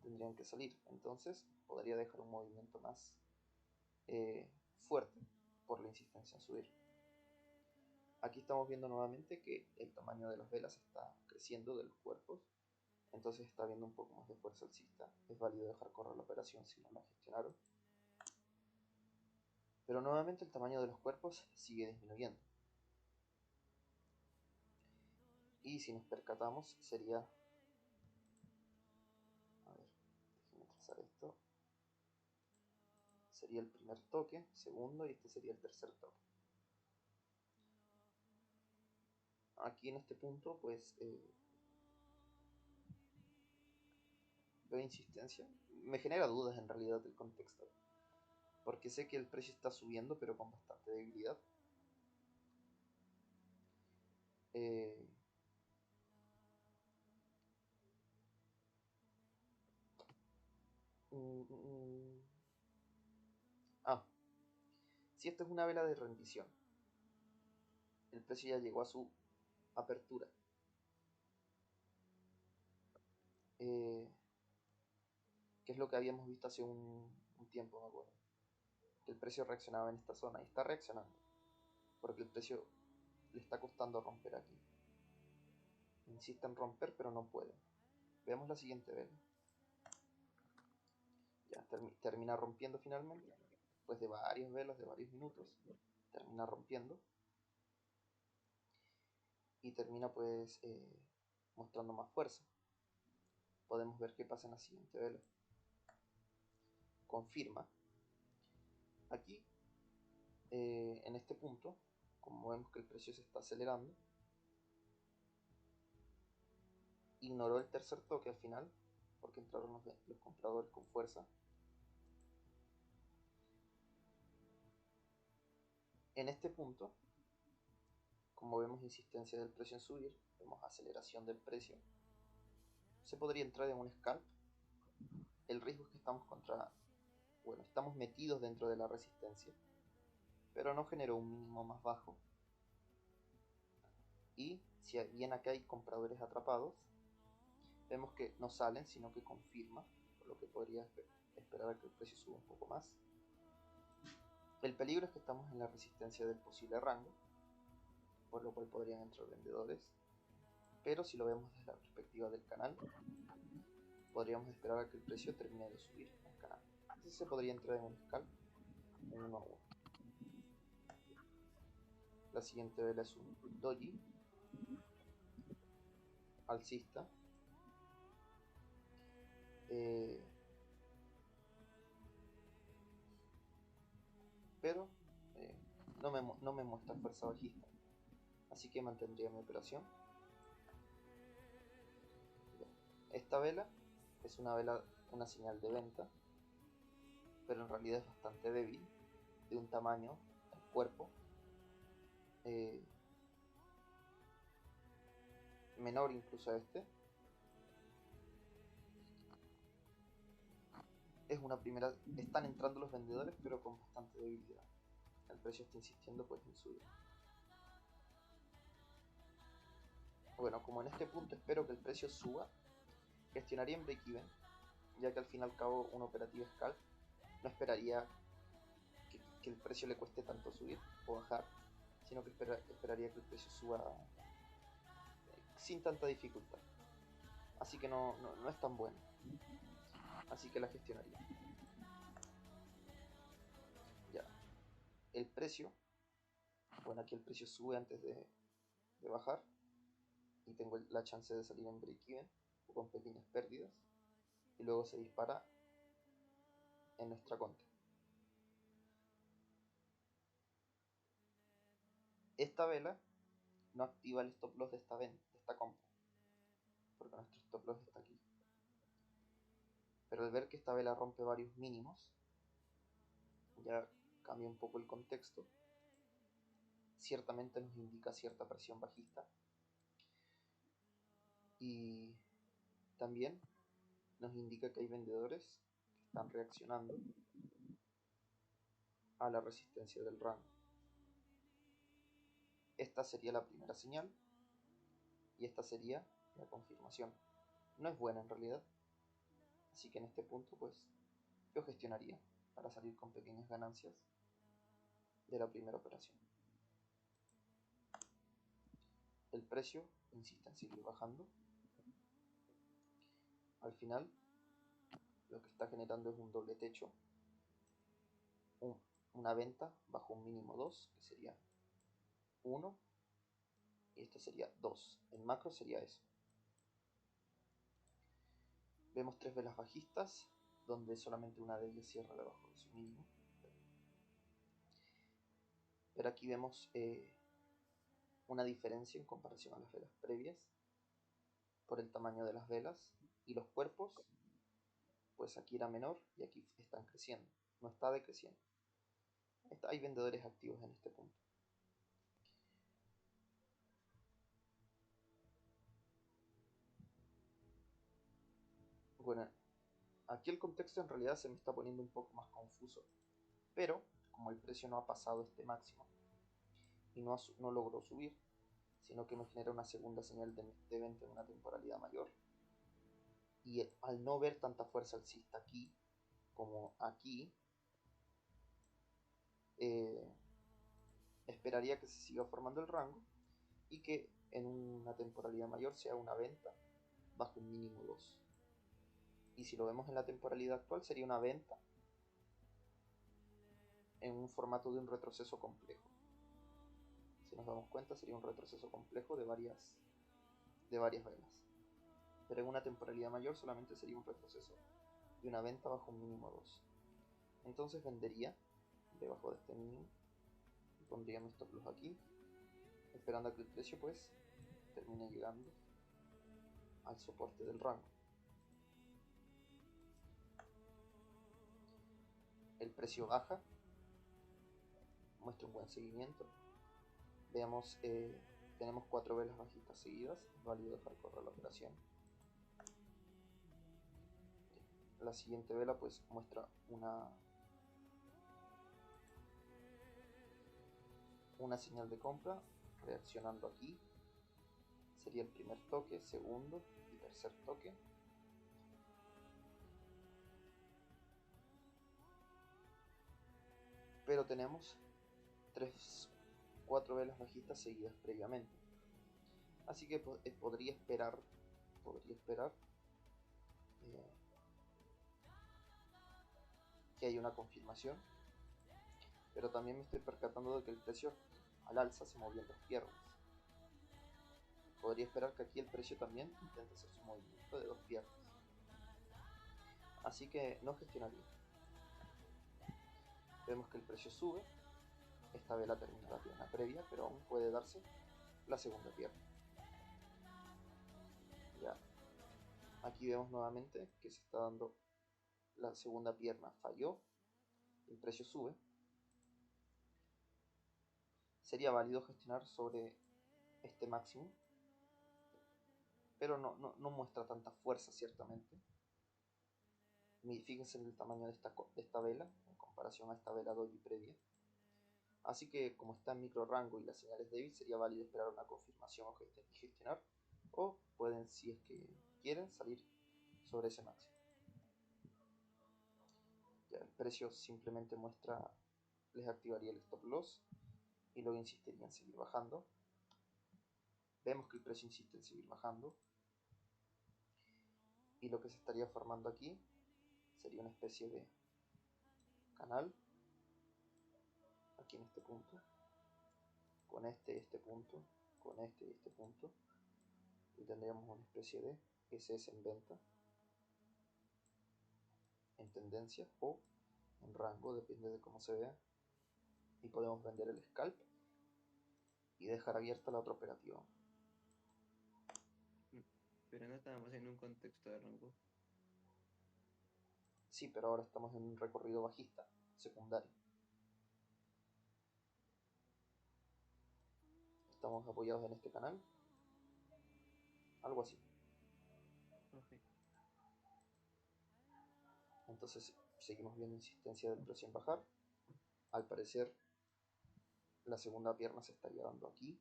[SPEAKER 2] tendrían que salir. Entonces podría dejar un movimiento más fuerte por la insistencia en subir. Aquí estamos viendo nuevamente que el tamaño de las velas está creciendo de los cuerpos, entonces está habiendo un poco más de fuerza alcista. Es válido dejar correr la operación si no la gestionaron. Pero nuevamente el tamaño de los cuerpos sigue disminuyendo. Y si nos percatamos sería... A ver, déjenme trazar esto. Sería el primer toque, segundo, y este sería el tercer toque. Aquí en este punto pues veo insistencia. Me genera dudas en realidad el contexto, porque sé que el precio está subiendo pero con bastante debilidad. Ah, si esto es una vela de rendición, el precio ya llegó a su apertura. Que es lo que habíamos visto hace un tiempo, me acuerdo. Que el precio reaccionaba en esta zona y está reaccionando. Porque el precio le está costando romper aquí. Insiste en romper, pero no puede. Veamos la siguiente vela. Ya termina rompiendo finalmente. Después de varias velas, de varios minutos, termina rompiendo. Y termina pues mostrando más fuerza. Podemos ver qué pasa en la siguiente vela. Confirma. Aquí, en este punto, como vemos que el precio se está acelerando, ignoró el tercer toque al final, porque entraron los compradores con fuerza. En este punto, como vemos insistencia del precio en subir, vemos aceleración del precio, se podría entrar en un scalp. El riesgo es que estamos metidos dentro de la resistencia, pero no generó un mínimo más bajo. Y si bien acá hay compradores atrapados, vemos que no salen, sino que confirma, por lo que podría esperar a que el precio suba un poco más. El peligro es que estamos en la resistencia del posible rango, por lo cual podrían entrar vendedores, pero si lo vemos desde la perspectiva del canal, podríamos esperar a que el precio termine de subir en el canal. Entonces se podría entrar en un scalp en 1 a 1. La siguiente vela es un doji alcista. Pero no me muestra fuerza bajista, así que mantendría mi operación. Esta vela es una señal de venta, pero en realidad es bastante débil, de un tamaño, el cuerpo, menor incluso a este. Están entrando los vendedores, pero con bastante debilidad. El precio está insistiendo pues en subir. Bueno, como en este punto espero que el precio suba, gestionaría en break-even, ya que al fin y al cabo una operativa scalp no esperaría que el precio le cueste tanto subir o bajar, sino que esperaría que el precio suba sin tanta dificultad. Así que no es tan bueno. Así que la gestionaría. Ya. El precio. Bueno, aquí el precio sube antes de bajar. Y tengo la chance de salir en break-even o con pequeñas pérdidas. Y luego se dispara en nuestra contra. Esta vela no activa el stop loss de esta compra, porque nuestro stop loss está aquí. Pero al ver que esta vela rompe varios mínimos, ya cambia un poco el contexto. Ciertamente nos indica cierta presión bajista. Y también nos indica que hay vendedores que están reaccionando a la resistencia del rango. Esta sería la primera señal y esta sería la confirmación. No es buena en realidad, así que en este punto pues yo gestionaría para salir con pequeñas ganancias de la primera operación. El precio insiste en seguir bajando. Al final lo que está generando es un doble techo, una venta bajo un mínimo 2, que sería 1, y esto sería 2. En macro sería eso. Vemos 3 velas bajistas, donde solamente una de ellas cierra debajo de su mínimo. Pero aquí vemos una diferencia en comparación a las velas previas, por el tamaño de las velas y los cuerpos, pues aquí era menor y aquí están creciendo, no está decreciendo. Hay vendedores activos en este punto. Bueno, Aquí el contexto en realidad se me está poniendo un poco más confuso, pero como el precio no ha pasado este máximo y no logró subir, sino que me genera una segunda señal de venta en una temporalidad mayor, y al no ver tanta fuerza alcista aquí como aquí, esperaría que se siga formando el rango y que en una temporalidad mayor sea una venta bajo un mínimo 2. Y si lo vemos en la temporalidad actual, sería una venta en un formato de un retroceso complejo. Si nos damos cuenta, sería un retroceso complejo de varias velas. Pero en una temporalidad mayor solamente sería un retroceso y una venta bajo un mínimo 2. Entonces vendería debajo de este mínimo y pondría mi stop loss aquí, esperando a que el precio pues termine llegando al soporte del rango. El precio baja, muestra un buen seguimiento. Veamos, tenemos 4 velas bajistas seguidas, es válido dejar correr la operación. La siguiente vela pues muestra una señal de compra reaccionando aquí. Sería el primer toque, segundo y tercer toque. Pero tenemos 4 velas bajistas seguidas previamente. Así que podría esperar que haya una confirmación. Pero también me estoy percatando de que el precio al alza se movió en 2 piernas. Podría esperar que aquí el precio también intente hacer su movimiento de 2 piernas. Así que no gestionaría. Vemos que el precio sube. Esta vela termina la pierna previa, pero aún puede darse la segunda pierna. Ya. Aquí vemos nuevamente que se está dando la segunda pierna. Falló. El precio sube. Sería válido gestionar sobre este máximo, pero no muestra tanta fuerza ciertamente. Fíjense en el tamaño de esta vela en comparación a esta vela doji previa. Así que como está en micro rango y la señal es débil, sería válido esperar una confirmación y gestionar, o pueden, si es que quieren, salir sobre ese máximo. Ya el precio simplemente muestra, les activaría el stop loss y luego insistiría en seguir bajando. Vemos que el precio insiste en seguir bajando y lo que se estaría formando aquí sería una especie de canal aquí en este punto, con este punto, con este y este punto, y tendríamos una especie de SS en venta, en tendencia o en rango, depende de cómo se vea, y podemos vender el scalp y dejar abierta la otra operativa.
[SPEAKER 4] Pero no estábamos en un contexto de rango.
[SPEAKER 2] Sí, pero ahora estamos en un recorrido bajista, secundario. Estamos apoyados en este canal, algo así.
[SPEAKER 4] Okay.
[SPEAKER 2] Entonces seguimos viendo insistencia del precio en bajar. Al parecer la segunda pierna se estaría dando aquí,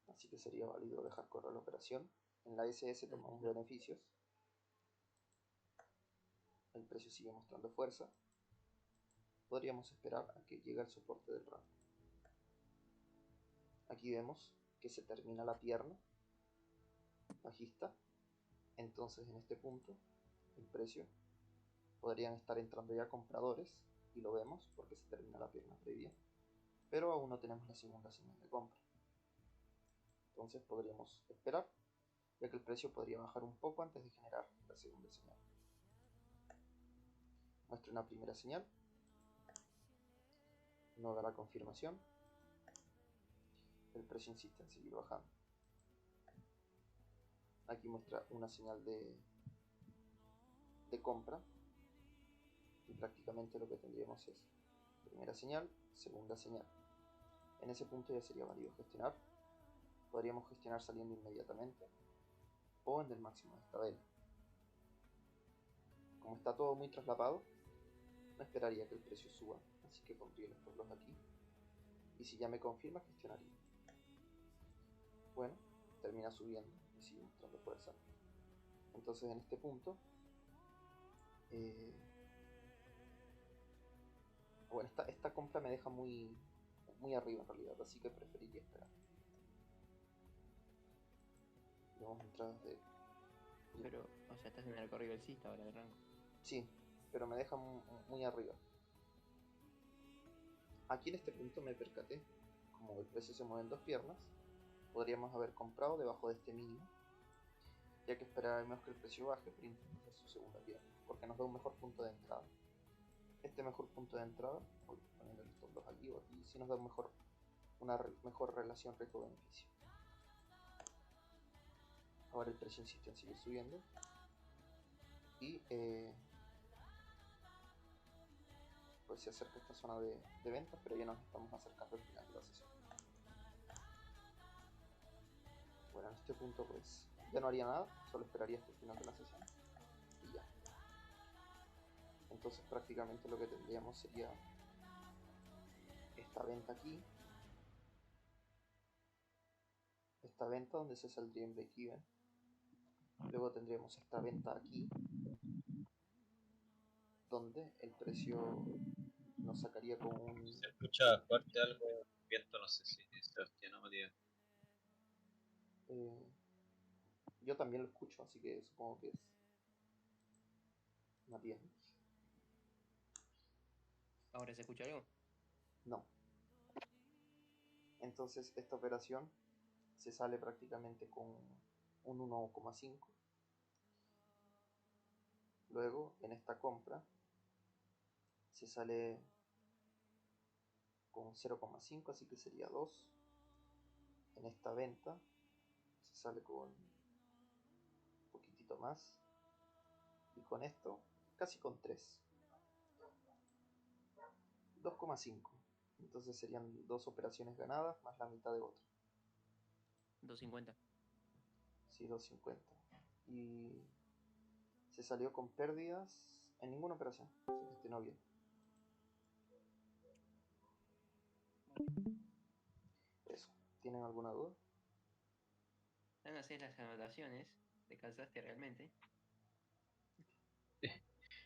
[SPEAKER 2] así que sería válido dejar correr la operación. En la SS tomamos beneficios. El precio sigue mostrando fuerza. Podríamos esperar a que llegue al soporte del rango. Aquí vemos que se termina la pierna bajista. Entonces en este punto el precio podrían estar entrando ya compradores, y lo vemos porque se termina la pierna previa, pero aún no tenemos la segunda señal de compra. Entonces podríamos esperar, ya que el precio podría bajar un poco antes de generar la segunda señal. Muestra una primera señal, no da la confirmación, el precio insiste en seguir bajando. Aquí muestra una señal de compra, y prácticamente lo que tendríamos es primera señal, segunda señal. En ese punto ya sería válido gestionar. Podríamos gestionar saliendo inmediatamente o en el máximo de esta vela. como está todo muy traslapado, no esperaría que el precio suba, así que pondría el stop loss aquí. Y si ya me confirma, gestionaría. Bueno, termina subiendo y sigue mostrando fuerza. Entonces en este punto, bueno, esta compra me deja muy arriba en realidad, así que preferiría esperar. Vemos entradas de...
[SPEAKER 4] Pero, o sea, estás en el recorrido alcista ahora de rango.
[SPEAKER 2] Sí, pero me deja muy arriba. Aquí en este punto me percaté, como el precio se mueve en dos piernas, podríamos haber comprado debajo de este mínimo, ya que esperábamos que el precio baje para intentar su segunda pierna, porque nos da un mejor punto de entrada. Este mejor punto de entrada, voy poniendo el stop loss aquí o aquí, sí nos da una mejor relación riesgo-beneficio. Ahora el precio insiste en seguir subiendo y pues se acerca esta zona de ventas, pero ya nos estamos acercando al final de la sesión. Bueno, en este punto pues ya no haría nada, solo esperaría hasta el final de la sesión y ya. Entonces prácticamente lo que tendríamos sería esta venta aquí, esta venta donde se saldría en break-even, luego tendríamos esta venta aquí donde el precio nos sacaría con un...
[SPEAKER 3] Se escucha fuerte algo, viento, no sé si Sebastián o Matías.
[SPEAKER 2] Yo también lo escucho, así que supongo que es Matías.
[SPEAKER 4] ¿Ahora se escucha algo?
[SPEAKER 2] No. Entonces esta operación se sale prácticamente con un 1,5. Luego en esta compra se sale con 0,5, así que sería 2. En esta venta se sale con un poquitito más. Y con esto casi con 3. 2,5. Entonces serían dos operaciones ganadas más la mitad de otra.
[SPEAKER 4] 250.
[SPEAKER 2] Sí, 250. Y se salió con pérdidas en ninguna operación. Se gestionó bien. Eso. ¿Tienen alguna duda?
[SPEAKER 4] Van a hacer las anotaciones. ¿Te cansaste realmente?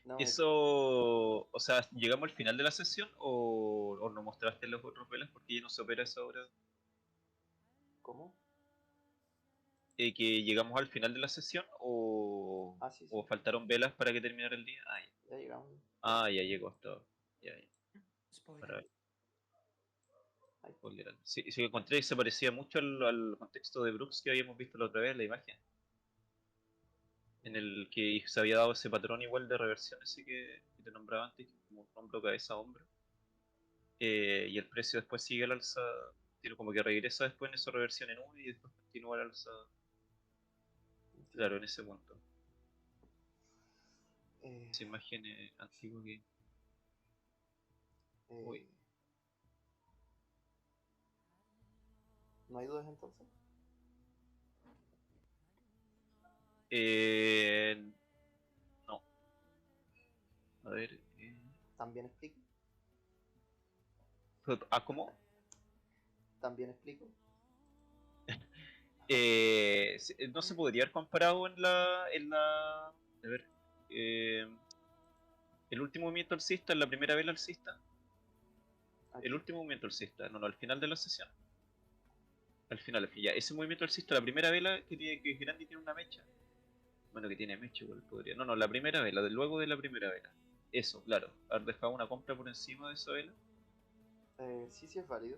[SPEAKER 2] No me...
[SPEAKER 3] Eso, o sea, ¿llegamos al final de la sesión o no mostraste los otros velas porque ya no se opera esa hora?
[SPEAKER 2] ¿Cómo?
[SPEAKER 3] ¿Que llegamos al final de la sesión
[SPEAKER 2] Ah, sí, sí.
[SPEAKER 3] o faltaron velas para que terminara el día?
[SPEAKER 2] Ya llegamos.
[SPEAKER 3] Ya llegó hasta. Ya, ya. Para
[SPEAKER 4] Spoiler.
[SPEAKER 2] Ahí.
[SPEAKER 3] spoiler. Sí, sí, encontré y se parecía mucho al contexto de Brooks que habíamos visto la otra vez, la imagen. En el que se había dado ese patrón igual de reversión ese que te nombraba antes, como hombro, cabeza, hombro. Y el precio después sigue al alza, tiene como que regresa después en esa reversión en U y después continúa al alza. Claro, en ese punto.
[SPEAKER 2] Eh,
[SPEAKER 3] Esa imagen antigua que.
[SPEAKER 2] eh,
[SPEAKER 3] Uy.
[SPEAKER 2] ¿No hay dudas entonces?
[SPEAKER 3] No. A ver.
[SPEAKER 2] ¿También explico?
[SPEAKER 3] ¿Cómo?
[SPEAKER 2] ¿También explico?
[SPEAKER 3] No se podría haber comparado a ver. eh, el último movimiento alcista, en la primera vela alcista.
[SPEAKER 2] Aquí.
[SPEAKER 3] El último movimiento alcista, no, al final de la sesión. Al final, ya. Ese movimiento alcista, la primera vela que es grande y tiene una mecha. Bueno, que tiene mecha igual podría. No, la primera vela, luego de la primera vela. Eso, claro. Haber dejado una compra por encima de esa vela.
[SPEAKER 2] Sí, sí es válido.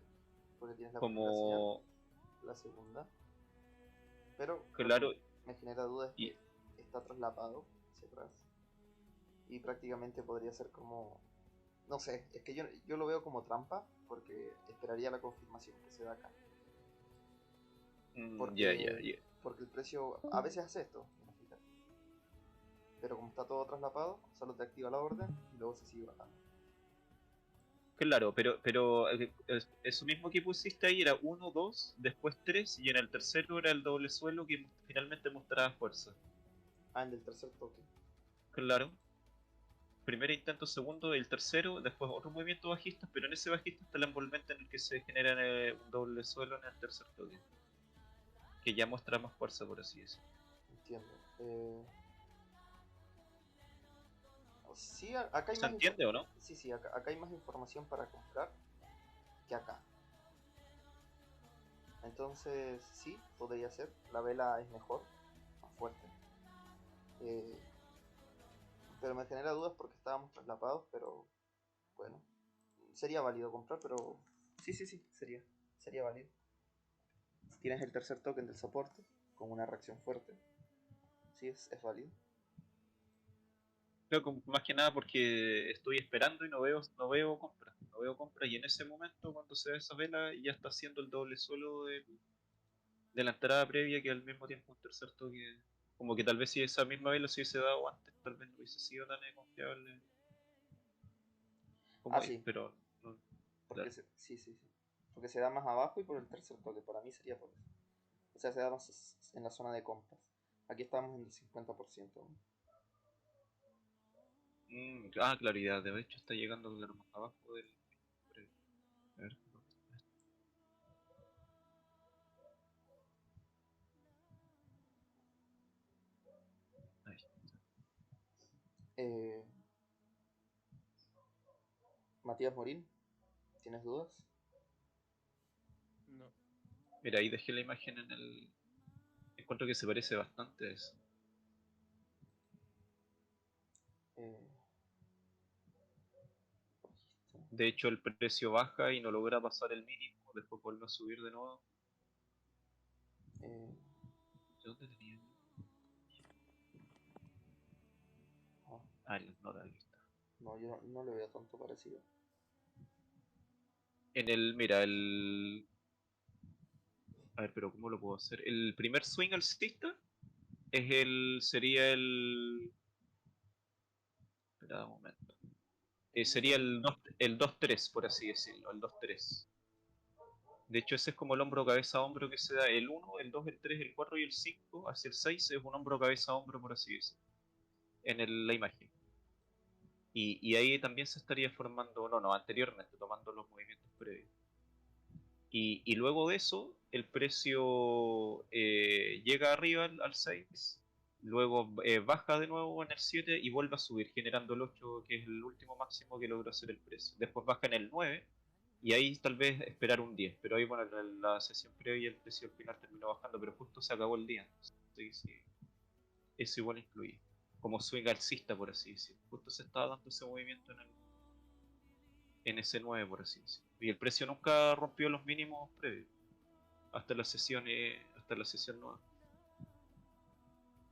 [SPEAKER 2] Porque tienes la primera señal,
[SPEAKER 3] Como.
[SPEAKER 2] la segunda. Pero lo que
[SPEAKER 3] Claro.
[SPEAKER 2] me genera duda es
[SPEAKER 3] Y,
[SPEAKER 2] que está traslapado hacia atrás. Y prácticamente podría ser como... No sé, es que yo lo veo como trampa porque esperaría la confirmación que se da acá.
[SPEAKER 3] ya,
[SPEAKER 2] Porque,
[SPEAKER 3] ya.
[SPEAKER 2] porque el precio a veces hace esto, fíjate. Pero como está todo traslapado, solo te activa la orden y luego se sigue bajando.
[SPEAKER 3] Claro, pero eso mismo que pusiste ahí era 1, 2, después 3 y en el tercero era el doble suelo que finalmente mostraba fuerza.
[SPEAKER 2] Ah, en el tercer toque.
[SPEAKER 3] Claro. primer intento, segundo, el tercero, después otro movimiento bajista, pero en ese bajista está el envolvente en el que se genera un doble suelo en el tercer toque, que ya muestra más fuerza, por así decirlo.
[SPEAKER 2] Entiendo. Sí, acá hay
[SPEAKER 3] ¿Se
[SPEAKER 2] más
[SPEAKER 3] entiende o no?
[SPEAKER 2] Sí, sí, acá hay más información para comprar que acá. Entonces, sí, podría ser. La vela es mejor, más fuerte. Eh, pero me genera dudas porque estábamos traslapados, pero bueno, sería válido comprar, pero sí, sí, sí, sería válido. Tienes el tercer token del soporte con una reacción fuerte. Sí, es válido.
[SPEAKER 3] Creo que más que nada porque estoy esperando y no veo compra, y en ese momento cuando se ve esa vela ya está haciendo el doble suelo de la entrada previa, que al mismo tiempo un tercer toque, como que tal vez si esa misma vela se hubiese dado antes, tal vez no hubiese sido tan confiable
[SPEAKER 2] Ah,
[SPEAKER 3] como es,
[SPEAKER 2] sí,
[SPEAKER 3] pero no,
[SPEAKER 2] porque
[SPEAKER 3] claro.
[SPEAKER 2] sí, sí, sí. Porque se da más abajo y por el tercer toque. Para mí sería por eso. O sea, se da más en la zona de compras. Aquí estamos en el 50%. ¿No?
[SPEAKER 3] Claridad, de hecho está llegando claro, más abajo del previo. A ver, ahí.
[SPEAKER 2] Eh, Matías Morín, ¿tienes dudas?
[SPEAKER 4] No.
[SPEAKER 3] Mira, ahí dejé la imagen en el. Encuentro que se parece bastante a eso.
[SPEAKER 2] Eh,
[SPEAKER 3] De hecho, el precio baja y no logra pasar el mínimo, después vuelve a subir de nuevo.
[SPEAKER 2] eh,
[SPEAKER 3] ¿De dónde tenía?
[SPEAKER 2] ah,
[SPEAKER 3] No, aquí está.
[SPEAKER 2] no, yo no le veo tanto parecido.
[SPEAKER 3] En el, mira, el. A ver, pero ¿cómo lo puedo hacer? El primer swing alcista sería el. Espera un momento. Sería el 2-3, por así decirlo, el 2-3. De hecho, ese es como el hombro, cabeza, hombro que se da el 1, el 2, el 3, el 4 y el 5. Hacia el 6 es un hombro, cabeza, hombro, por así decirlo, en la imagen. Y ahí también se estaría formando, no, anteriormente, tomando los movimientos previos. Y luego de eso, el precio llega arriba al 6, luego baja de nuevo en el 7 y vuelve a subir, generando el 8, que es el último máximo que logró hacer el precio. Después baja en el 9 y ahí tal vez esperar un 10, pero ahí bueno, la sesión previa el precio al final terminó bajando, pero justo se acabó el día. Entonces, sí, eso igual influye. Como swing alcista, por así decirlo. Justo se estaba dando ese movimiento en ese 9, por así decirlo. Y el precio nunca rompió los mínimos previos hasta la sesión nueva.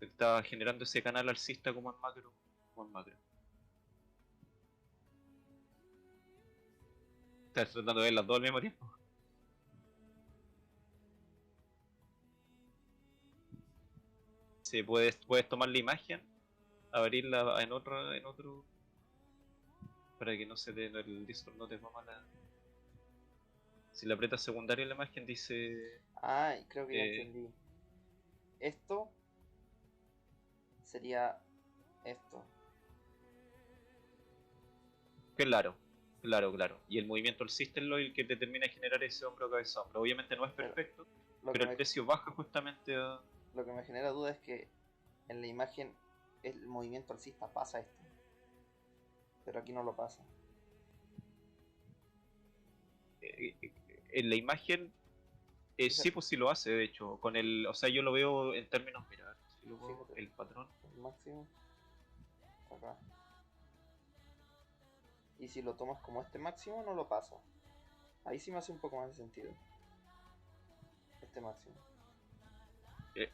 [SPEAKER 3] Estaba generando ese canal alcista como en macro. Estás tratando de ver las dos al mismo tiempo. Sí, puedes tomar la imagen, abrirla en otro, para que no se te, el Discord no te va mala. Si le aprietas secundario en la imagen dice
[SPEAKER 2] Ah, creo que ya
[SPEAKER 3] eh,
[SPEAKER 2] entendí. Esto sería esto.
[SPEAKER 3] claro, claro. Y el movimiento alcista es el que te termina de generar ese hombro cabeza hombro. Obviamente no es
[SPEAKER 2] Pero
[SPEAKER 3] perfecto,
[SPEAKER 2] lo que
[SPEAKER 3] pero el
[SPEAKER 2] me,
[SPEAKER 3] precio baja justamente a.
[SPEAKER 2] lo que me genera duda es que en la imagen el movimiento alcista pasa esto. Pero aquí no lo pasa.
[SPEAKER 3] eh, eh, en la imagen.
[SPEAKER 2] O sea,
[SPEAKER 3] Sí, pues sí lo hace, de hecho. O sea, yo lo veo en términos, mira, si lo puedo,
[SPEAKER 2] fíjate,
[SPEAKER 3] el patrón.
[SPEAKER 2] el máximo acá. Y si lo tomas como este máximo, no lo pasa. Ahí sí me hace un poco más de sentido. Este máximo.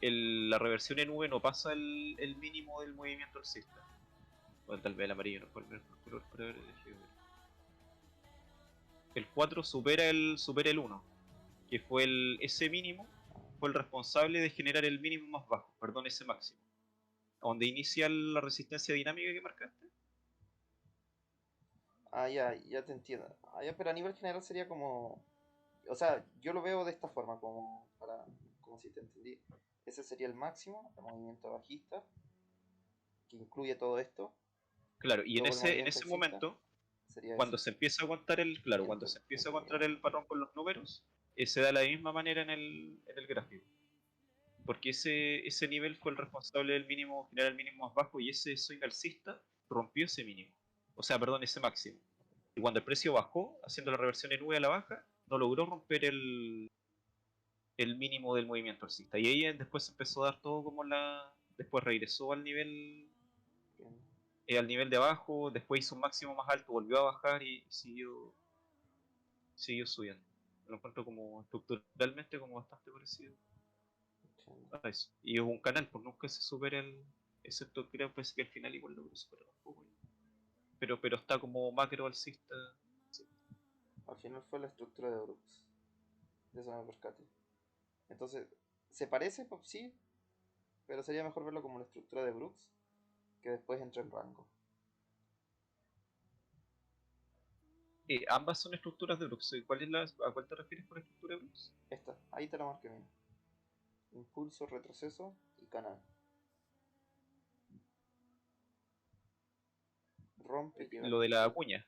[SPEAKER 3] La reversión en V no pasa el mínimo del movimiento alcista. O tal vez el amarillo no fue el mejor color para ver, déjame ver. El 4 supera el 1, que fue ese mínimo, fue el responsable de generar el mínimo más bajo, perdón, ese máximo. Donde inicia la resistencia dinámica que marcaste.
[SPEAKER 2] Ah, ya, ya te entiendo. Ah, ya, pero a nivel general sería como. O sea, yo lo veo de esta forma, como si te entendí. Ese sería el máximo, el movimiento bajista, que incluye todo esto.
[SPEAKER 3] Claro, y en
[SPEAKER 2] todo el
[SPEAKER 3] ese
[SPEAKER 2] movimiento alcista
[SPEAKER 3] momento,
[SPEAKER 2] sería
[SPEAKER 3] cuando
[SPEAKER 2] ese.
[SPEAKER 3] se empieza a contar el, claro, cuando se empieza a contar el patrón con los números, se da la misma manera en el gráfico. Porque ese nivel fue el responsable del mínimo, generar el mínimo más bajo, y ese swing alcista rompió ese mínimo. O sea, perdón, ese máximo. Y cuando el precio bajó, haciendo la reversión en V a la baja, no logró romper el mínimo del movimiento alcista. Y ahí después se empezó a dar todo como la... Después regresó
[SPEAKER 2] Bien.
[SPEAKER 3] al nivel de abajo, después hizo un máximo más alto, volvió a bajar y siguió subiendo. Lo encuentro como estructuralmente como bastante parecido
[SPEAKER 2] Entiendo.
[SPEAKER 3] a eso. Y es un canal, pues nunca se supera el... Excepto creo pues, que al final igual lo supera un poco. Pero está como macro alcista. Sí.
[SPEAKER 2] Al final fue la estructura de Brooks. De eso me percaté. Entonces, ¿se parece? Pues sí, pero sería mejor verlo como la estructura de Brooks que después entra en rango.
[SPEAKER 3] Ambas son estructuras de Brooks. ¿A cuál te refieres por estructura de Brooks?
[SPEAKER 2] Esta, ahí te la marqué bien. Impulso, retroceso y canal. Rompe, llega al
[SPEAKER 3] Lo de la
[SPEAKER 2] inicio.
[SPEAKER 3] cuña.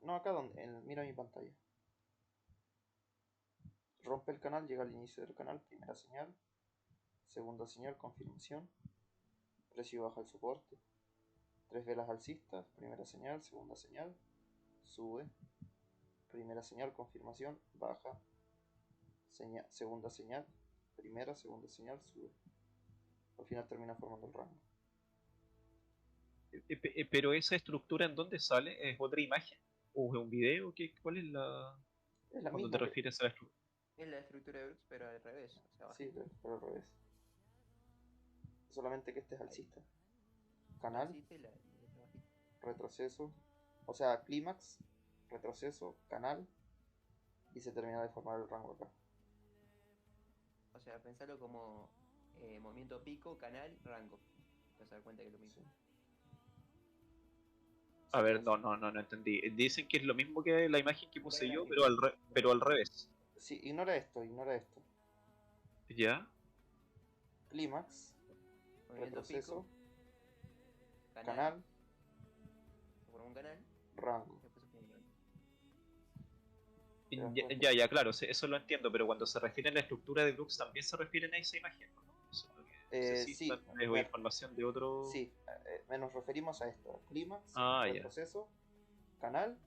[SPEAKER 2] No, acá donde, mira mi pantalla. Rompe el canal, llega al inicio del canal, primera señal. Segunda señal, confirmación. Precio baja el soporte. Tres velas alcistas, primera señal, segunda señal. Sube. Primera señal, confirmación, baja. Segunda señal, primera, segunda señal, sube. Al final termina formando el rango.
[SPEAKER 3] Pero esa estructura, ¿en dónde sale? ¿Es otra imagen? ¿O es un video? ¿Cuál es la...?
[SPEAKER 2] Es la
[SPEAKER 3] Cuando te
[SPEAKER 2] misma,
[SPEAKER 3] refieres a la estructura.
[SPEAKER 4] Es la estructura de Brooks, pero al revés, o sea,
[SPEAKER 2] sí,
[SPEAKER 4] bajito.
[SPEAKER 2] pero al revés. Solamente que este es
[SPEAKER 4] Ahí.
[SPEAKER 2] alcista.
[SPEAKER 4] La
[SPEAKER 2] Canal,
[SPEAKER 4] alcista y la otra bajita.
[SPEAKER 2] retroceso, o sea, clímax, retroceso, canal, y se termina de formar el rango acá.
[SPEAKER 4] O sea, pensarlo como movimiento pico, canal, rango. Te vas a dar cuenta que es lo mismo.
[SPEAKER 2] Sí.
[SPEAKER 3] A
[SPEAKER 2] Sería
[SPEAKER 3] ver,
[SPEAKER 2] eso.
[SPEAKER 3] no entendí. Dicen que es lo mismo que la imagen que puse yo,
[SPEAKER 4] Gráfico.
[SPEAKER 3] pero al revés.
[SPEAKER 2] Sí, ignora esto, ignora esto.
[SPEAKER 3] ¿Ya?
[SPEAKER 2] Clímax,
[SPEAKER 4] Movimiento
[SPEAKER 2] retroceso,
[SPEAKER 4] pico,
[SPEAKER 2] canal,
[SPEAKER 4] se forma un canal
[SPEAKER 2] rango.
[SPEAKER 4] y después se forma un rango.
[SPEAKER 2] ¿Te das
[SPEAKER 3] Ya,
[SPEAKER 2] cuenta?
[SPEAKER 3] ya, claro, eso lo entiendo, pero cuando se refiere a la estructura de Brooks también se refieren a esa imagen, ¿no? Eso es lo que no sé si
[SPEAKER 2] Sí,
[SPEAKER 3] tal vez o información de otro...
[SPEAKER 2] sí, nos referimos a esto, clímax,
[SPEAKER 3] Ah, ya.
[SPEAKER 2] retroceso, canal,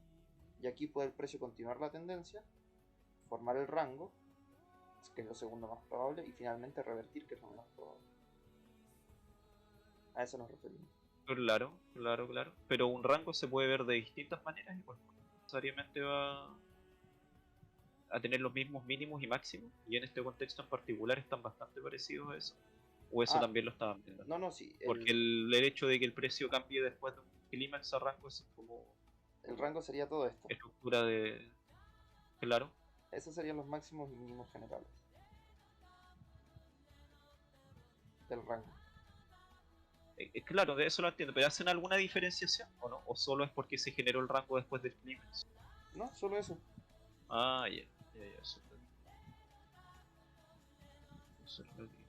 [SPEAKER 2] y aquí puede el precio continuar la tendencia, formar el rango, que es lo segundo más probable, y finalmente revertir, que es lo menos probable. A eso nos referimos.
[SPEAKER 3] Claro. Pero un rango se puede ver de distintas maneras y pues no necesariamente va a tener los mismos mínimos y máximos, y en este contexto en particular están bastante parecidos a eso. O eso
[SPEAKER 2] Ah,
[SPEAKER 3] también lo estaban viendo.
[SPEAKER 2] no, sí,
[SPEAKER 3] Porque el hecho de que el precio cambie después de un clímax a rango es como
[SPEAKER 2] el rango sería todo esto.
[SPEAKER 3] estructura de... Claro.
[SPEAKER 2] Esos serían los máximos y mínimos generales del rango.
[SPEAKER 3] Claro, de eso lo entiendo, pero ¿hacen alguna diferenciación o no? ¿O solo es porque se generó el rango después del clímax?
[SPEAKER 2] No, solo eso.
[SPEAKER 3] Ah, ya, eso es lo que...